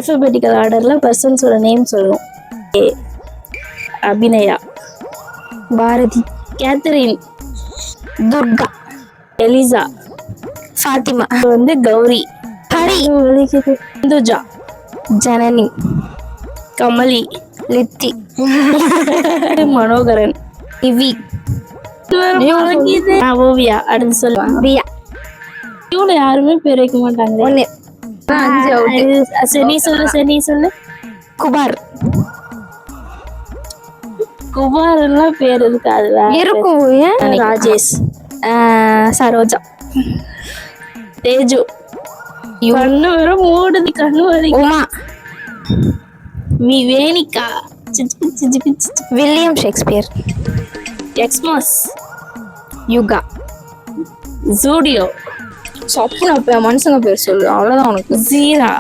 Alphabetical ஆர்டரில் பர்சன்ஸோட name சொல்லணும். ஏ Abhinaya, Bharathi, Catherine, Durga, Elisha, Fathima, Gowri, Hari, Induja, Janani, Kamali, லித்தி, Manoharan, இவி, ஓவியா. அடுத்து சொல்லுவாங்க. பிரியா. இவங்க யாருமே பேர் வைக்க மாட்டாங்க. 1 5 அவுட். சரி சொல்லு. குபார். குமார் எல்லாம் பேர் இருக்காது. இருக்கும். ராஜேஷ், சரோஜா, தேஜு, கண்ணு வர மூடுது, கண்ணு வரி. உமா, வேணிகா, வில்லியம் ஷேக்ஸ்பியர், எக்ஸ்மாஸ், யுகா, ஜூடியோ, சப்புன மனுஷங்க பேர் சொல்லு, அவ்வளவுதான் உனக்கு. ஜீரா.